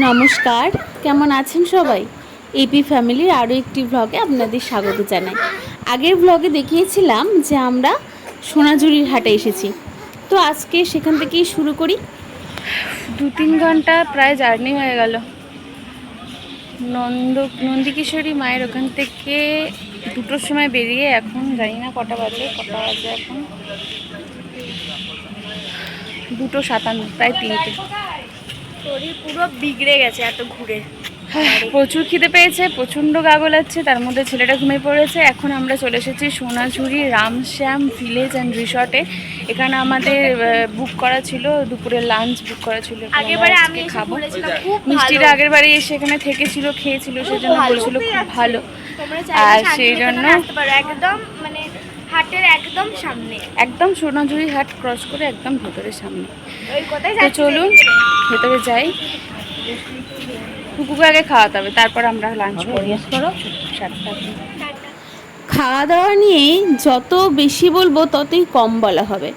নমস্কার, কেমন আছেন সবাই? এপি ফ্যামিলির আরও একটি ভ্লগে আপনাদের স্বাগত জানাই। আগের ভ্লগে দেখিয়েছিলাম যে আমরা সোনাঝুরির হাটে এসেছি, তো আজকে সেখান থেকেই শুরু করি। 2-3 ঘন্টা প্রায় জার্নি হয়ে গেল। নন্দিকেশ্বরী মায়ের ওখান থেকে 2টোর সময় বেরিয়ে এখন জানি না কটা বাজে এখন 2:57, প্রায় 3টে। শরীর পুরো বিগড়ে গেছে এত ঘুরে। প্রচুর খিদে পেয়েছে, প্রচণ্ড গা গোলাচ্ছে, তার মধ্যে ছেলেটা ঘুমিয়ে পড়েছে। এখন আমরা চলে এসেছি সোনাঝুরি রামশ্যাম ভিলেজ অ্যান্ড রিসর্টে। এখানে আমাদের বুক করা ছিল, দুপুরের লাঞ্চ বুক করা ছিল। আগেরবারে আমি খাবো খুব মিষ্টিটা, আগের বারে এসে এখানে থেকেছিল, খেয়েছিল, সেজন্য বলছিল খুব ভালো। আর সেই জন্য একদম মানে হাটের একদম সামনে, একদম সোনাঝুরি হাট ক্রস করে একদম ভেতরের সামনে। ওই কথাই তো চলুন ভেতরে যাই। কুকুকে আগে খাওয়াতে হবে, তারপর আমরা লাঞ্চ করি। খাওয়া দাওয়া নিয়ে যত বেশি বলবো ততই কম বলা হবে।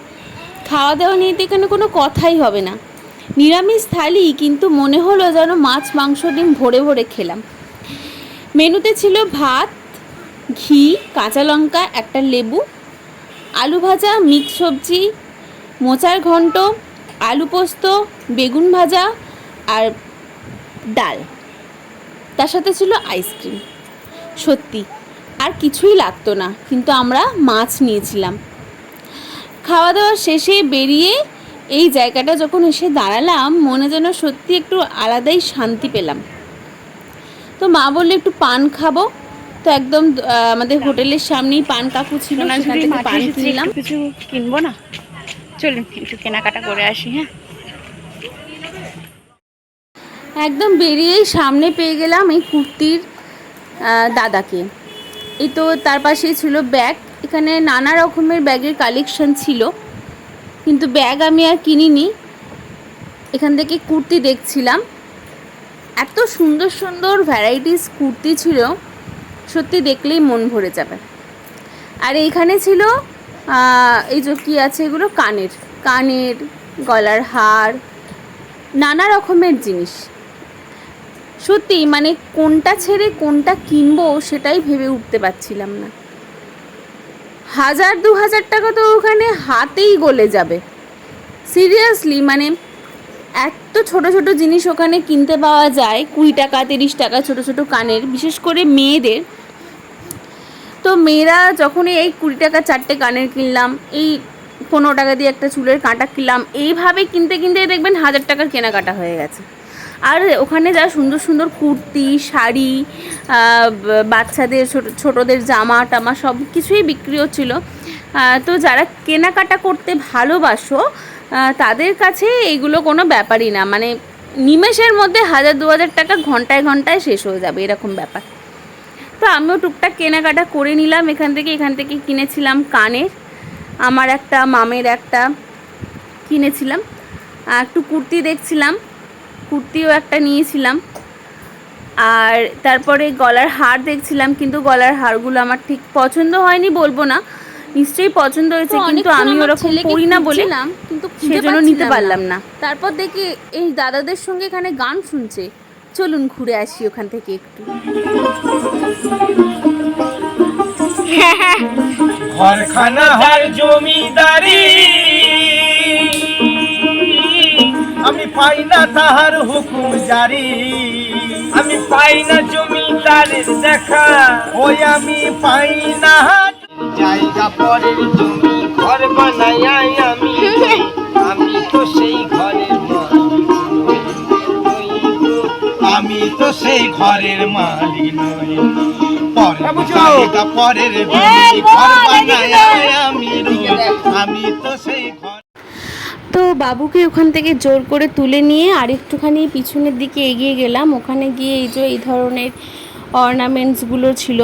খাওয়া দাওয়া নিয়ে তো এখানে কোনো কথাই হবে না। নিরামিষ থালি, কিন্তু মনে হলো যেন মাছ মাংস ডিম ভরে ভরে খেলাম। মেনুতে ছিল ভাত, ঘি, কাঁচা লঙ্কা, একটা লেবু, আলু ভাজা, মিক্স সবজি, মোচার ঘন্ট, আলু পোস্ত, বেগুন ভাজা আর ডাল। তার সাথে ছিল আইসক্রিম। সত্যি আর কিছুই লাগতো না, কিন্তু আমরা মাছ নিয়েছিলাম। খাওয়া দাওয়া শেষে বেরিয়ে এই জায়গাটা যখন এসে দাঁড়ালাম, মনে যেন সত্যি একটু আলাদাই শান্তি পেলাম। তো মা বললো একটু পান খাবো, তো একদম আমাদের হোটেলের সামনেই পান কাকু ছিল, সেখান থেকে পান কিনলাম। কিছু কিনবো না, চলুন একটু কেনাকাটা করে আসি। হ্যাঁ, একদম বেরিয়েই সামনে পেয়ে গেলাম এই কুর্তির দাদাকে। এই তো তার পাশেই ছিল ব্যাগ। এখানে নানা রকমের ব্যাগের কালেকশন ছিল, কিন্তু ব্যাগ আমি আর কিনিনি। এখান থেকে কুর্তি দেখছিলাম, এত সুন্দর সুন্দর ভ্যারাইটিস কুর্তি ছিল, সত্যি দেখলেই মন ভরে যাবে। আর এইখানে ছিল এই যে কী আছে এগুলো, কানের গলার হার, নানা রকমের জিনিস। সত্যি মানে কোনটা ছেড়ে কোনটা কিনবো সেটাই ভেবে উঠতে পারছিলাম না। 1000-2000 টাকা তো ওখানে হাতেই গলে যাবে। সিরিয়াসলি, মানে এত ছোট ছোট জিনিস ওখানে কিনতে পাওয়া যায়, 20 টাকা 30 টাকা ছোট ছোট কানের, বিশেষ করে মেয়েদের। তো মেয়েরা যখনই এই 20 টাকা 4টে কানের কিনলাম, এই 15 টাকা দিয়ে একটা চুলের কাঁটা কিনলাম, এইভাবে কিনতে কিনতে দেখবেন 1000 টাকার কেনাকাটা হয়ে গেছে। আর ওখানে যা সুন্দর সুন্দর কুর্তি, শাড়ি, বাচ্চাদের ছোটোদের জামা টামা সব কিছুই বিক্রি হচ্ছিল। তো যারা কেনাকাটা করতে ভালোবাসো তাদের কাছে এইগুলো কোনো ব্যাপারই না, মানে নিমেষের মধ্যে 1000-2000 টাকা ঘন্টায় ঘন্টায় শেষ হয়ে যাবে, এরকম ব্যাপার। তো আমিও টুকটাক কেনাকাটা করে নিলাম এখান থেকে কিনেছিলাম কানের, আমার একটা, মামের একটা কিনেছিলাম। একটু কুর্তি দেখছিলাম, কুর্তিও একটা নিয়েছিলাম। আর তারপরে গলার হার দেখছিলাম, কিন্তু গলার হারগুলো আমার ঠিক পছন্দ হয়নি বলবো না, নিশ্চয়ই পছন্দ হয়েছে, কিন্তু আমি ওরকম পরি না বলে কিন্তু সেজন্য নিতে পারলাম না। তারপর দেখি এই দাদাদের সঙ্গে এখানে গান শুনছে, চলুন ঘুরে আসি ওখান থেকে একটু। ঘরখানা হয় জমিদারি, আমি পাই না তাহার হুকুম জারি, আমি পাই না জমিদারের দেখা, ওই আমি পাই না জায়গা পরের জমি ঘর বানাই আমি, আমি তো সেই ঘরের মালিক নই, আমি তো সেই ঘরের মালিক নই, পরের জমি ঘর বানাই আমি তো সেই ঘর। তো বাবুকে ওখান থেকে জোর করে তুলে নিয়ে আর একটুখানি পিছনের দিকে এগিয়ে গেলাম। ওখানে গিয়ে এই যে এই ধরনের অর্নামেন্টসগুলো ছিল,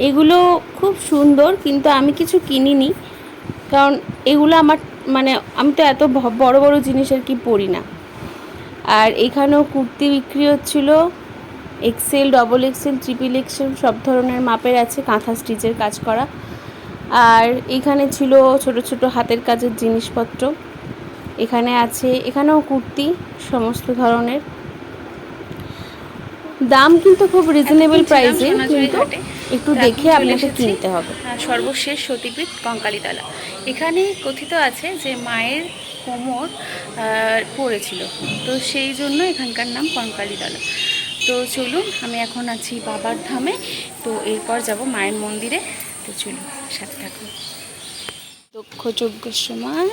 এগুলো খুব সুন্দর, কিন্তু আমি কিছু কিনিনি, কারণ এগুলো আমার মানে আমি তো এত বড় বড় জিনিস আর কি পরি না। আর এখানেও কুর্তি বিক্রি হচ্ছিল, XL, XXL, XXL সব ধরনের মাপের আছে, কাঁথা স্টিচের কাজ করা। আর এখানে ছিল ছোট ছোট হাতের কাজের জিনিসপত্র। এখানে আছে, এখানেও কুর্তি সমস্ত ধরনের, দাম কিন্তু খুব রিজনেবল প্রাইসে, কিন্তু একটু দেখে আপনাকে কিনতে হবে। সর্বশেষ সতীপীঠ কঙ্কালীতলা। এখানে কথিত আছে যে মায়ের কোমর পড়েছিল, তো সেই জন্য এখানকার নাম কঙ্কালীতলা। তো চলুন, আমি এখন আছি বাবার ধামে, তো এরপর যাব মায়ের মন্দিরে। তো চলুন, সাথে থাকুন। দক্ষ যজ্ঞের সময়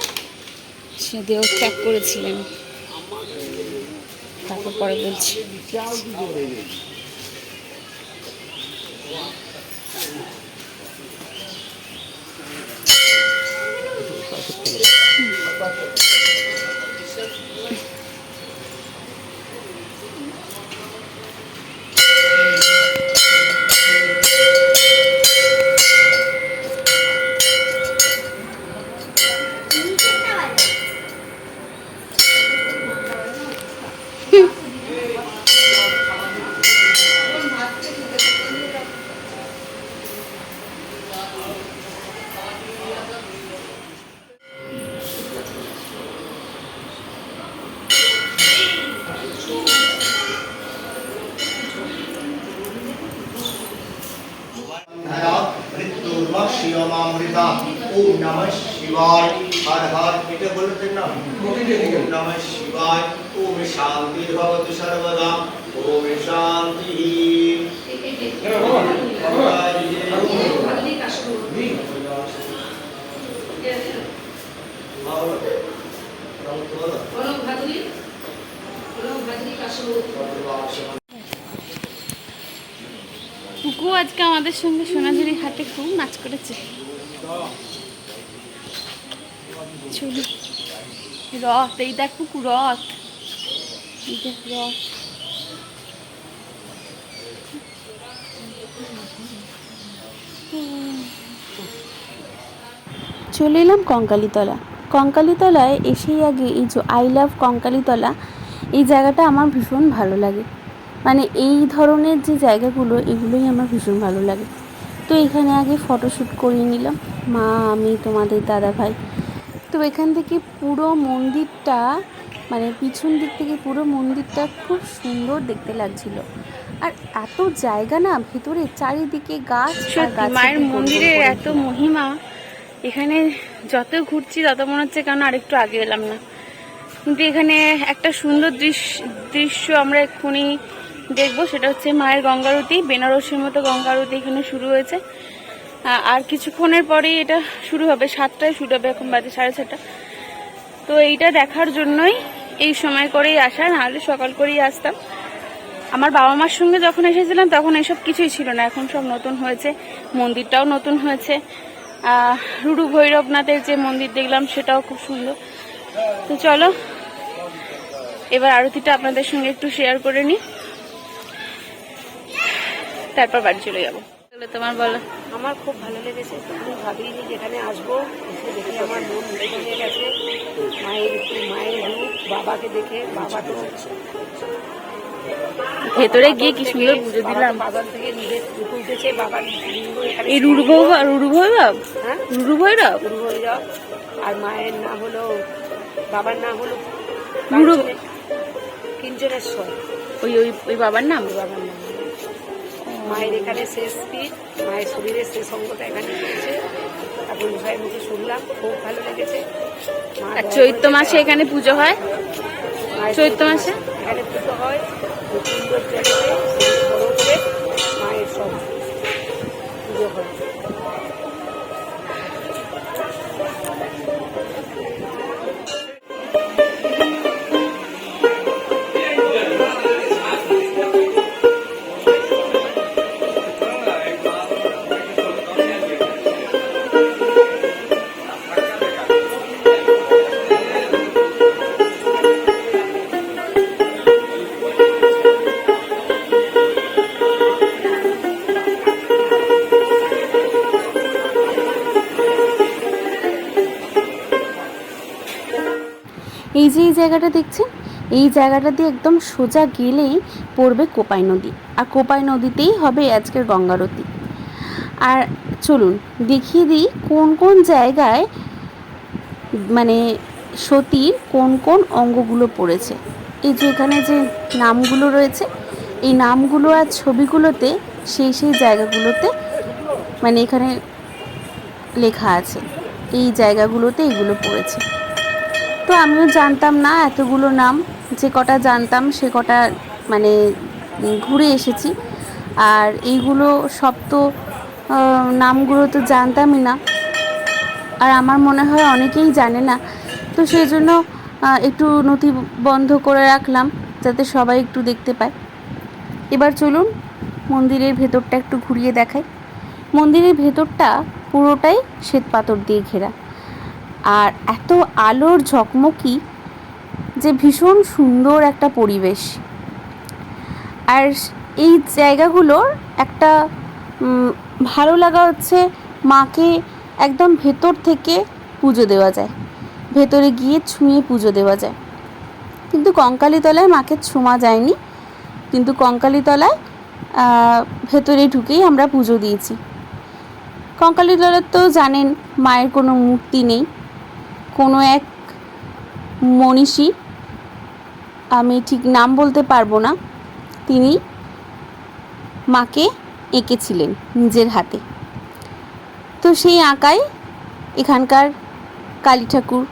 সে দেহ ত্যাগ করেছিলেন, তারপর পরে বলছি। শিবমামৃতা ওম নমঃ শিবায় হর হর, এটা বলতেন না, ওম নমঃ শিবায়, ওম শান্তি ভবতু সর্বদা, ওম শান্তি। পুকু আজকে আমাদের সঙ্গে সোনাঝুরি হাটে খুব নাচ করেছে। চলো, রথ, এই দেখ পুকু, রথ, এই দেখ রথ। চলে এলাম কঙ্কালীতলা। কঙ্কালীতলায় এসেই আগে এই যে আই লাভ কঙ্কালীতলা, এই জায়গাটা আমার ভীষণ ভালো লাগে। মানে এই ধরনের যে জায়গাগুলো, এগুলোই আমার ভীষণ ভালো লাগে। তো এখানে আগে ফটোশ্যুট করিয়ে নিলাম, মা, আমি, তোমাদের দাদা ভাই। তো এখান থেকে পুরো মন্দিরটা, মানে পিছন দিক থেকে পুরো মন্দিরটা খুব সুন্দর দেখতে লাগছিল। আর এত জায়গা না ভেতরে, চারিদিকে গাছ। মায়ের মন্দিরের এত মহিমা, এখানে যত ঘুরছি তত মনে হচ্ছে কেন আরেকটু আগে এলাম না। কিন্তু এখানে একটা সুন্দর দৃশ্য আমরা এক্ষুনি দেখবো, সেটা হচ্ছে মায়ের গঙ্গারতি। বেনারসের মতো গঙ্গারতি এখানে শুরু হয়েছে, আর কিছুক্ষণের পরেই এটা শুরু হবে, 7টায় শুরু হবে, এখন বাজে 6:30। তো এইটা দেখার জন্যই এই সময় করেই আসা, নাহলে সকাল করেই আসতাম। আমার বাবা মার সঙ্গে যখন এসেছিলাম তখন এসব কিছুই ছিল না, এখন সব নতুন হয়েছে, মন্দিরটাও নতুন হয়েছে। রুরু ভৈরবনাথের যে মন্দির দেখলাম সেটাও খুব সুন্দর। তো চলো এবার আরতিটা আপনাদের সঙ্গে একটু শেয়ার করে নিই, তারপর বাড়ি চলে যাবো। তোমার বলো। আমার খুব ভালো লেগেছে, আমি ভাবিনি যেখানে আসবো, এসে দেখে আমার মন ভরে গেছে। মায়ের রূপ, বাবাকে দেখে, বাবা তো ভেতরে গিয়ে কি সুন্দর পুজো দিলাম। বাগান থেকে নিজে উঠেছে বাবার লিঙ্গ, এখানে এই রুরু ভৈরব, হ্যাঁ রুরু ভৈরব। রুরু ভৈরব। আর মায়ের নাম হলো, বাবার নাম হলো কিঞ্জনেশ্বর। ওই বাবার নাম, বাবার নাম। মায়ের এখানে শেষ পিঠ, মায়ের শরীরের শেষ অঙ্গটা এখানে রয়েছে। এখন ভাইয়ের মুখে শুনলাম, খুব ভালো লেগেছে। আর চৈত্র মাসে এখানে পুজো হয়, চৈত্র মাসে এখানে পুজো হয় সুন্দর জায়গাতে, বড় করে মায়ের সব পুজো হয়। এই যে এই জায়গাটা দেখছেন, এই জায়গাটা দিয়ে একদম সোজা গেলেই পড়বে কোপাই নদী, আর কোপাই নদীতেই হবে আজকের গঙ্গারতি। আর চলুন দেখিয়ে দিই কোন কোন জায়গায় মানে সতীর কোন কোন অঙ্গগুলো পড়েছে। এই যে এখানে যে নামগুলো রয়েছে, এই নামগুলো আর ছবিগুলোতে সেই সেই জায়গাগুলোতে মানে এখানে লেখা আছে, এই জায়গাগুলোতে এগুলো পড়েছে। তো আমিও জানতাম না এতগুলো নাম, যে কটা জানতাম সে কটা মানে ঘুরে এসেছি। আর এইগুলো সব তো নামগুলো তো জানতামই না, আর আমার মনে হয় অনেকেই জানে না। তো সেই জন্য একটু নথিবন্ধ করে রাখলাম যাতে সবাই একটু দেখতে পায়। এবার চলুন মন্দিরের ভেতরটা একটু ঘুরিয়ে দেখাই। মন্দিরের ভেতরটা পুরোটাই শ্বেতপাথর দিয়ে ঘেরা, আর এত আলোর ঝকমকি যে ভীষণ সুন্দর একটা পরিবেশ। আর এই জায়গাগুলোর একটা ভালো লাগা হচ্ছে মাকে একদম ভেতর থেকে পুজো দেওয়া যায়, ভেতরে গিয়ে ছুঁয়ে পুজো দেওয়া যায়। কিন্তু কঙ্কালীতলায় মাকে ছোঁয়া যায়নি, কিন্তু কঙ্কালীতলায় ভেতরে ঢুকেই আমরা পুজো দিয়েছি। কঙ্কালীতলার তো জানেন মায়ের কোনো মূর্তি নেই, কোনো এক মনীষী, আমি ঠিক নাম বলতে পারবো না, তিনি মাকে এঁকেছিলেন নিজের হাতে। তো সেই আঁকায় এখানকার কালী ঠাকুর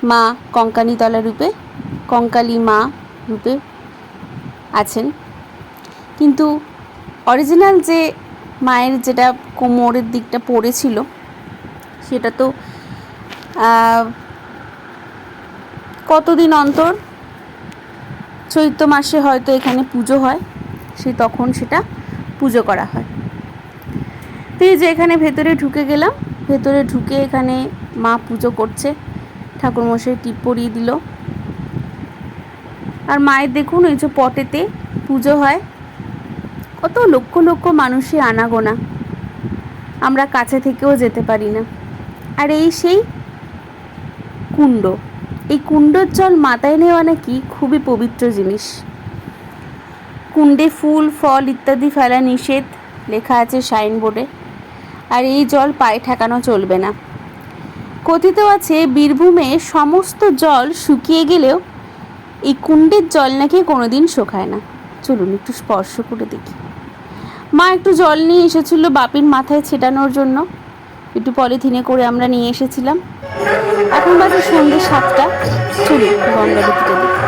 মা কঙ্কালীতলা রূপে, কঙ্কালী মা রূপে আছেন। কিন্তু অরিজিনাল যে মায়ের যেটা কোমরের দিকটা পড়েছিল সেটা তো কতদিন অন্তর চৈত্র মাসে হয়তো এখানে পুজো হয়, সেই তখন সেটা পুজো করা হয়। তো এই যে এখানে ভেতরে ঢুকে গেলাম, ভেতরে ঢুকে এখানে মা পুজো করছে, ঠাকুরমশাই টিপ পরিয়ে দিল। আর মায়ের দেখুন এই যে পটেতে পুজো হয়, কত লক্ষ লক্ষ মানুষই আনাগোনা, আমরা কাছে থেকেও যেতে পারি না। আর এই সেই কুণ্ড, এই কুণ্ডর জল মাথায় নেওয়া নাকি খুবই পবিত্র জিনিস। কুণ্ডে ফুল ফল ইত্যাদি ফেলা নিষেধ লেখা আছে সাইনবোর্ডে, আর এই জল পায়ে ঠেকানো চলবে না। কথিত আছে বীরভূমে সমস্ত জল শুকিয়ে গেলেও এই কুণ্ডের জল নাকি কোনোদিন শুকায় না। চলুন একটু স্পর্শ করে দেখি। মা একটু জল নিয়ে এসেছিল বাপির মাথায় ছেটানোর জন্য, একটু পলিথিনে করে আমরা নিয়ে এসেছিলাম। এখন বাজে সন্ধ্যে 7টা। চলুন গঙ্গাবতীটা দেখি।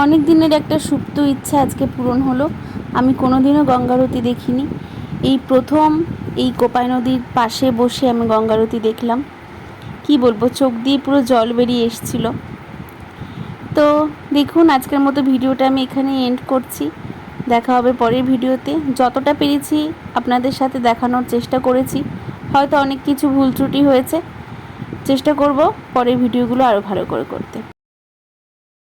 অনেক দিনের একটা সুপ্ত ইচ্ছা আজকে পূরণ হলো। আমি কোনোদিনও গঙ্গারতি দেখিনি, এই প্রথম এই কোপাই নদীর পাশে বসে আমি গঙ্গারতি দেখলাম। কি বলবো, চোখ দিয়ে পুরো জল বেরিয়ে এসেছিলো। তো দেখুন আজকের মতো ভিডিওটা আমি এখানে এন্ড করছি। দেখা হবে পরের ভিডিওতে। যতটা পেরেছি আপনাদের সাথে দেখানোর চেষ্টা করেছি, হয়তো অনেক কিছু ভুল ত্রুটি হয়েছে, চেষ্টা করব পরের ভিডিওগুলো আরও ভালো করে করতে।